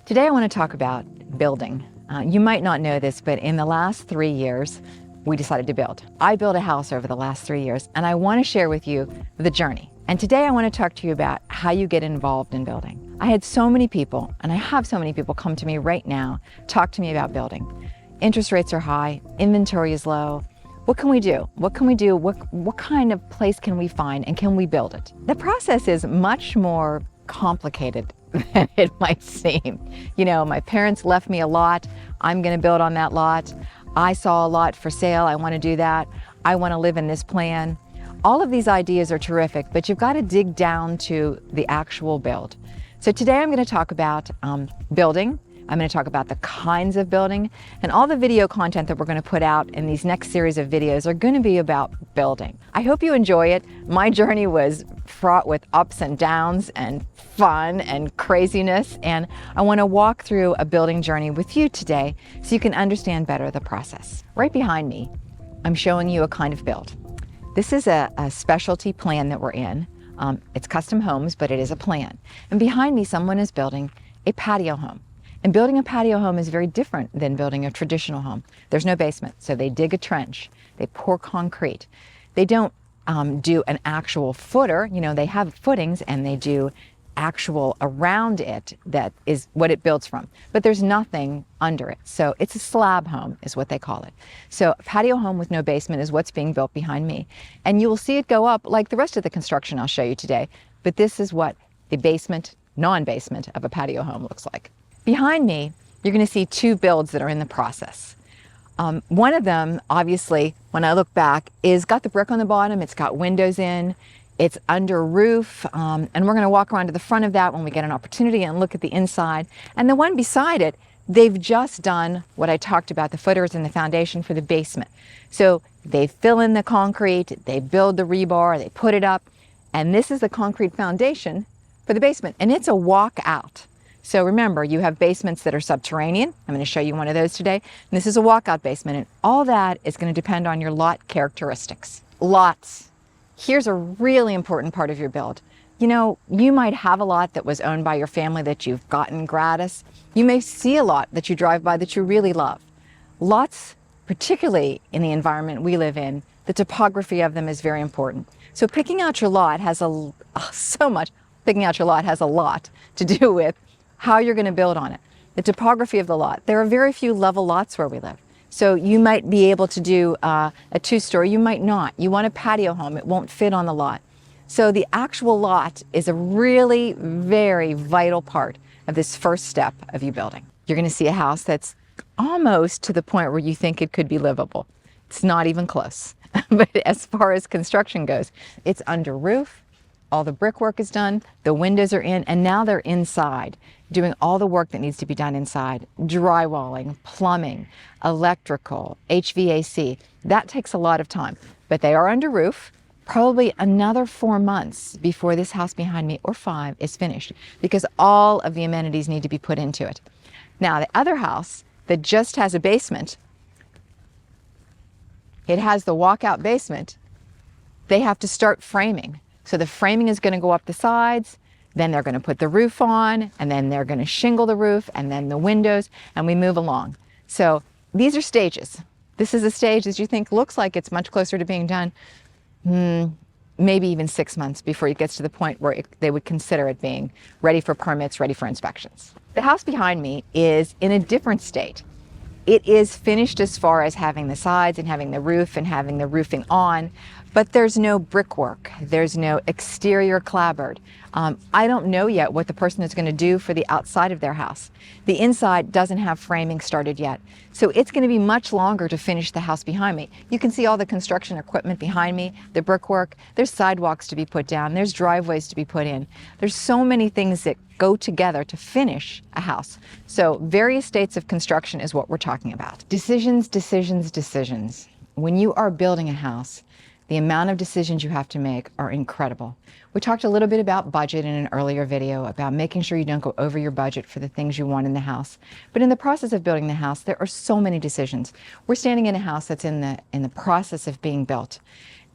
Today I want to talk about building. You might not know this, but in the last 3 years, we decided to build. I built a house over the last 3 years, and I want to share with you the journey. And today I want to talk to you about how you get involved in building. I had so many people, and I have so many people come to me right now, talk to me about building. Interest rates are high, inventory is low. What can we do? What can we do? What kind of place can we find, and can we build it? The process is much more complicated than it might seem. You know, my parents left me a lot. I'm going to build on that lot. I saw a lot for sale. I want to do that. I want to live in this plan. All of these ideas are terrific, but you've got to dig down to the actual build. So today I'm going to talk about building. I'm going to talk about the kinds of building, and all the video content that we're going to put out in these next series of videos are going to be about building. I hope you enjoy it. My journey was fraught with ups and downs and fun and craziness, and I want to walk through a building journey with you today so you can understand better the process. Right behind me, I'm showing you a kind of build. This is a specialty plan that we're in. It's custom homes, but it is a plan. And behind me, someone is building a patio home. And building a patio home is very different than building a traditional home. There's no basement, so they dig a trench, they pour concrete. They don't do an actual footer, you know, they have footings and they do actual around it that is what it builds from. But there's nothing under it. So it's a slab home is what they call it. So a patio home with no basement is what's being built behind me. And you will see it go up like the rest of the construction I'll show you today. But this is what the basement, non-basement of a patio home looks like. Behind me, you're going to see two builds that are in the process. One of them, obviously, when I look back, is got the brick on the bottom. It's got windows in. It's under a roof. And we're going to walk around to the front of that when we get an opportunity and look at the inside. And the one beside it, they've just done what I talked about, the footers and the foundation for the basement. So they fill in the concrete, they build the rebar, they put it up. And this is the concrete foundation for the basement. And it's a walkout. So remember, you have basements that are subterranean. I'm going to show you one of those today. And this is a walkout basement. And all that is going to depend on your lot characteristics. Lots. Here's a really important part of your build. You know, you might have a lot that was owned by your family that you've gotten gratis. You may see a lot that you drive by that you really love. Lots, particularly in the environment we live in, the topography of them is very important. So picking out your lot has picking out your lot has a lot to do with how you're going to build on it, the topography of the lot. There are very few level lots where we live. So you might be able to do a two-story, you might not. You want a patio home, it won't fit on the lot. So the actual lot is a really very vital part of this first step of you building. You're going to see a house that's almost to the point where you think it could be livable. It's not even close. But as far as construction goes, it's under roof. All the brickwork is done, the windows are in, and now they're inside, doing all the work that needs to be done inside. Drywalling, plumbing, electrical, HVAC. That takes a lot of time, but they are under roof. Probably another 4 months before this house behind me, or 5, is finished, because all of the amenities need to be put into it. Now, the other house that just has a basement, it has the walkout basement, they have to start framing. So the framing is going to go up the sides, then they're going to put the roof on, and then they're going to shingle the roof, and then the windows, and we move along. So these are stages. This is a stage that you think looks like it's much closer to being done, maybe even 6 months before it gets to the point where they would consider it being ready for permits, ready for inspections. The house behind me is in a different state. It is finished as far as having the sides and having the roof and having the roofing on, but there's no brickwork. There's no exterior clapboard. I don't know yet what the person is going to do for the outside of their house. The inside doesn't have framing started yet. So it's going to be much longer to finish the house behind me. You can see all the construction equipment behind me, the brickwork. There's sidewalks to be put down. There's driveways to be put in. There's so many things that go together to finish a house. So various states of construction is what we're talking about. Decisions, decisions, decisions. When you are building a house, the amount of decisions you have to make are incredible. We talked a little bit about budget in an earlier video, about making sure you don't go over your budget for the things you want in the house. But in the process of building the house, there are so many decisions. We're standing in a house that's in the process of being built.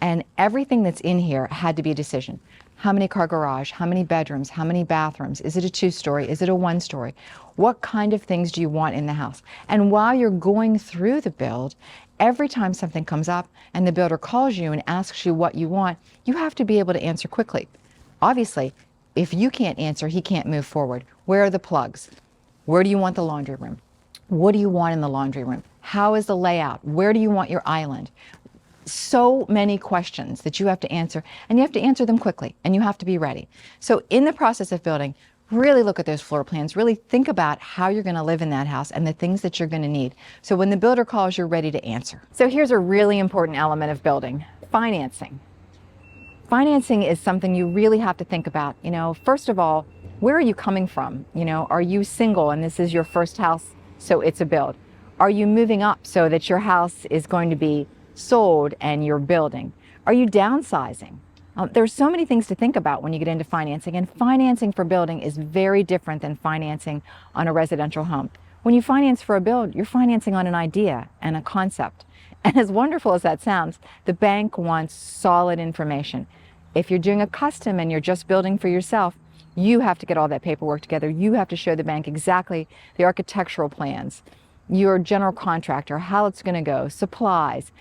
And everything that's in here had to be a decision. How many car garage? How many bedrooms? How many bathrooms? Is it a 2-story? Is it a 1-story? What kind of things do you want in the house? And while you're going through the build, every time something comes up and the builder calls you and asks you what you want, you have to be able to answer quickly. Obviously, if you can't answer, he can't move forward. Where are the plugs? Where do you want the laundry room? What do you want in the laundry room? How is the layout? Where do you want your island? So many questions that you have to answer, and you have to answer them quickly, and you have to be ready. So in the process of building, really look at those floor plans, really think about how you're going to live in that house and the things that you're going to need. So when the builder calls, you're ready to answer. So here's a really important element of building: financing. Financing is something you really have to think about. First of all, where are you coming from? Are you single and this is your first house, so it's a build? Are you moving up so that your house is going to be sold and you're building? Are you downsizing? There's so many things to think about when you get into financing, and financing for building is very different than financing on a residential home. When you finance for a build, you're financing on an idea and a concept. And as wonderful as that sounds, the bank wants solid information. If you're doing a custom and you're just building for yourself, you have to get all that paperwork together. You have to show the bank exactly the architectural plans, your general contractor, how it's going to go, supplies,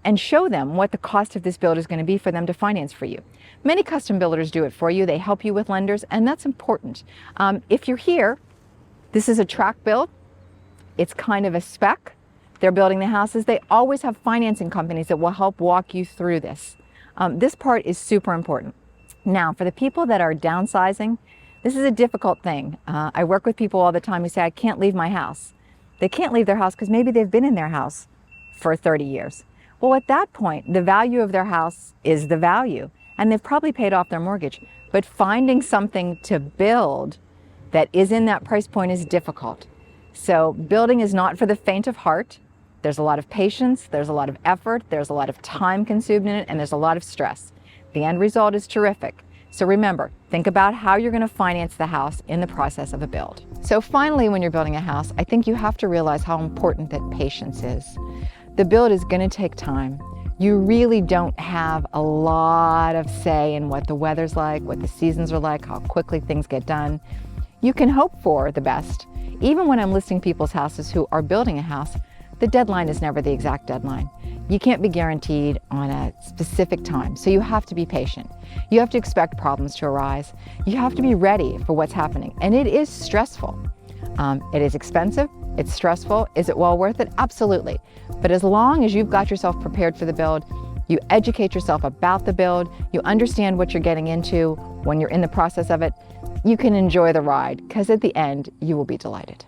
and show them what the cost of this build is going to be for them to finance for you. Many custom builders do it for you. They help you with lenders, and that's important. If you're here, this is a track build. It's kind of a spec. They're building the houses. They always have financing companies that will help walk you through this. This part is super important. Now, for the people that are downsizing, this is a difficult thing. I work with people all the time who say, I can't leave my house. They can't leave their house because maybe they've been in their house for 30 years. Well, at that point, the value of their house is the value, and they've probably paid off their mortgage. But finding something to build that is in that price point is difficult. So building is not for the faint of heart. There's a lot of patience, there's a lot of effort, there's a lot of time consumed in it, and there's a lot of stress. The end result is terrific. So remember, think about how you're going to finance the house in the process of a build. So finally, when you're building a house, I think you have to realize how important that patience is. The build is going to take time. You really don't have a lot of say in what the weather's like, what the seasons are like, how quickly things get done. You can hope for the best. Even when I'm listing people's houses who are building a house, the deadline is never the exact deadline. You can't be guaranteed on a specific time, so you have to be patient. You have to expect problems to arise. You have to be ready for what's happening, and it is stressful. It is expensive, it's stressful. Is it well worth it? Absolutely. But as long as you've got yourself prepared for the build, you educate yourself about the build, you understand what you're getting into when you're in the process of it, you can enjoy the ride, because at the end, you will be delighted.